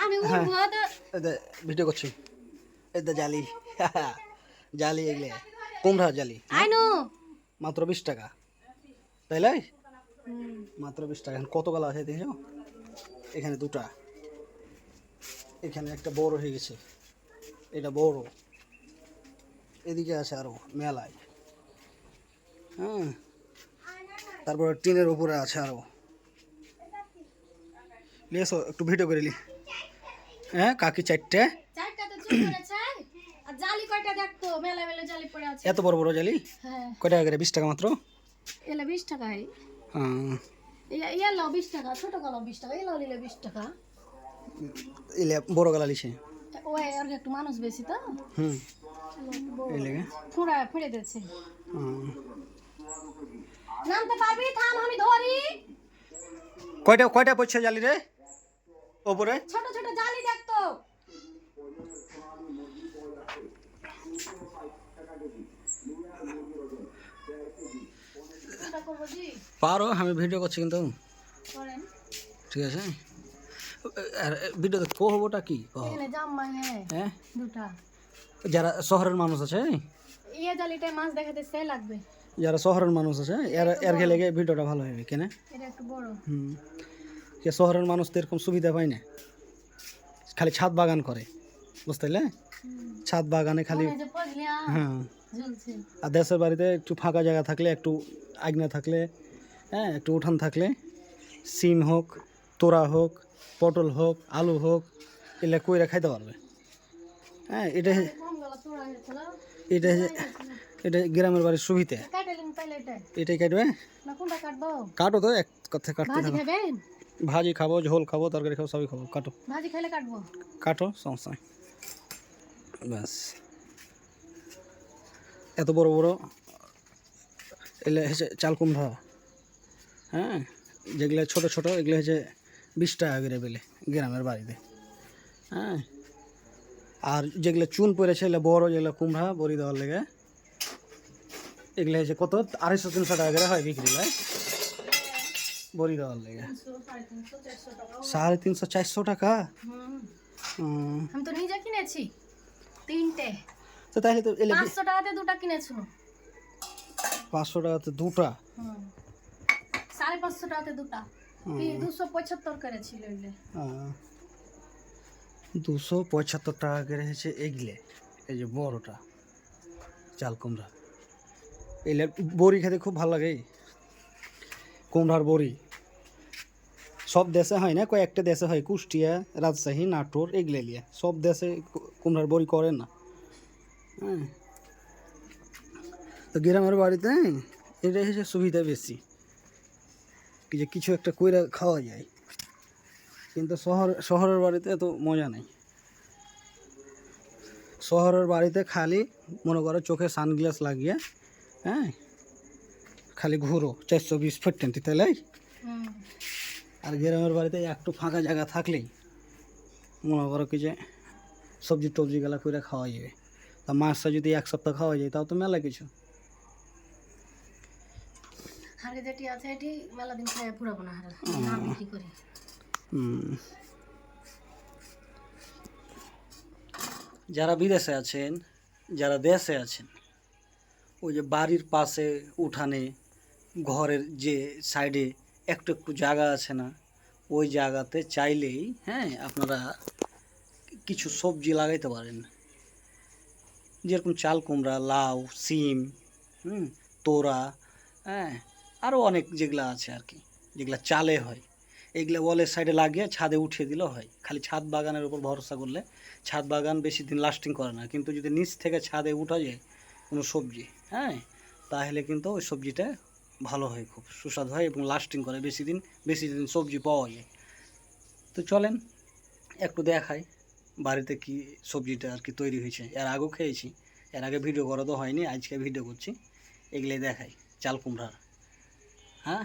হ্যাঁ ভিডিও করছি। এটা জালি জালি এগুলো কুমড়া জালি মাত্র 20 টাকা, তাইলে মাত্র 20 টাকা। কত গালা আছে দেখো, এখানে দুটা, এখানে একটা বড় হয়ে গেছে, এটা বড়, এদিকে আছে আরো মেলায়। হ্যাঁ, তারপর টিনের উপরে আছে আরো। লিয়েছো একটু ভিডিও করে নি। হ্যাঁ কাকি চারটে, এত বড় বড় জালি কয় টাকা করে? 20 টাকা মাত্র। 20 টাকায়। হ্যাঁ এলো 20 টাকা, ছোট গালো 20 টাকা, এলো নিলে 20 টাকা। এলে বড় গালা লিছে। ওই আর একটু মানুষ বেশি তো। এই লাগে পুরা ফেলে দিয়েছে। নামতে পারবি? থাম আমি ধরি। কয়টা কয়টা পড়ছে জালি রে উপরে? ছোট ছোট জালি দেখতো। পারো, আমি ভিডিও করছি কিন্তু। ঠিক আছে, আর ভিডিওতে কো হবোটা কি? হ্যাঁ দুটা যারা শহরের মানুষ আছে, ইয়া জালিটা মাছ দেখাতে সে লাগবে। যারা শহরের মানুষ আছে এর গেলে ভিডিওটা ভালো হবে কেন? এটা একটু বড়। কে শহরের মানুষ তো এরকম সুবিধা পায় না, খালি ছাদ বাগান করে, বুঝতে পারলে? ছাদ বাগানে খালি। হ্যাঁ, আর দেশের বাড়িতে একটু ফাঁকা জায়গা থাকলে, একটু আগনা থাকলে, হ্যাঁ একটু উঠান থাকলে, সিম হোক, তোরা হোক, পটল হোক, আলু হোক, এগুলো কইরা খাইতে পারবে। হ্যাঁ এটা এটা এটা গ্রামের বাড়ির সুবিধা। এটাই কাটবে, কাটো তো, এক কথা কাটতে হবে। ভাজি খাবো, ঝোল খাবো, তরকারি খাবো, সবই খাবো, কাটো। ভাজি খাইলে কাটবো, কাটো, সমস্যা নেই। ব্যাস, এত বড় বড় এগুলো হচ্ছে চাল কুমড়া। হ্যাঁ, যেগুলো ছোট ছোট এগুলো হচ্ছে 20 টাকা করে বেলে গ্রামের বাড়িতে। হ্যাঁ, আর যেগুলো চুন পড়েছে এগুলো বড়, যেগুলো কুমড়া বড়ি দেওয়ার লেগে, এগুলো হচ্ছে কত 250-300 টাকা করে হয় বিক্রি হয় বড়ি দেওয়ার লেগে। 350-400 টাকা। আমি তো নিজে কিনেছি 3টে। তো তাহলে তো 500 টাকাতে দুটো কিনেছো। 500 টাকাতে দুটো, 550 টাকাতে দুটো, 275 করে ছিল এগুলো। 275 টাকা করে হচ্ছে এগুলো। এই যে বড়টা চাল কুমড়া, এগুলো বড়ি খেতে খুব ভালো লাগে। কুমড়ার বড়ি সব দেশে হয় না, কয়েকটা দেশে হয়, কুষ্টিয়া, রাজশাহী, নাটোর, এগুলো লিয়ে সব দেশে কুমড়ার বড়ি করে না। হ্যাঁ, তো গ্রামের বাড়িতে এটাই হচ্ছে সুবিধা বেশি, কি যে কিছু একটা কইরা খাওয়া যায়। কিন্তু শহরের বাড়িতে এত মজা নেই। শহরের বাড়িতে খালি মনে করো চোখে সানগ্লাস লাগিয়ে, হ্যাঁ খালি ঘুরো 420 ফুট তাহলে। আর গ্রামের বাড়িতে একটু ফাঁকা জায়গা থাকলেই মনে করো কি যে সবজি টবজি গেলা করে খাওয়া যাবে। তা মাছটা যদি 1 সপ্তাহ খাওয়া যায় তাও তো মেলা কিছু। যেটি আছে এটি মেলা দিন খাইয়া পুরাবো না, না বিক্রি করি। যারা বিদেশে আছেন, যারা দেশে আছেন, ওই যে বাড়ির পাশে উঠানে ঘরের যে সাইডে একটু একটু জায়গা আছে না, ওই জায়গাতে চাইলেই হ্যাঁ আপনারা কিছু সবজি লাগাইতে পারেন, যেরকম চাল কুমড়া, লাউ, সিম, তোরা, হ্যাঁ আরও অনেক যেগুলো আছে আর কি, যেগুলো চালে হয়, এগুলো ওয়ালের সাইডে লাগিয়ে ছাদে উঠিয়ে দিলেও হয়। খালি ছাদ বাগানের উপর ভরসা করলে ছাদ বাগান বেশি দিন লাস্টিং করে না, কিন্তু যদি নিচ থেকে ছাদে উঠা যায় কোনো সবজি, হ্যাঁ তাহলে কিন্তু ওই সবজিটা ভালো হয়, খুব সুস্বাদু হয় এবং লাস্টিং করে, বেশি দিন সবজি পাওয়া যায়। তো চলেন একটু দেখাই বাড়িতে কি সবজিটা আর কি তৈরি হয়েছে। এর আগেও খেয়েছি, এর আগে ভিডিও করা তো হয়নি, আজকে ভিডিও করছি। এগুলোই দেখাই চাল কুমড়ার। হ্যাঁ।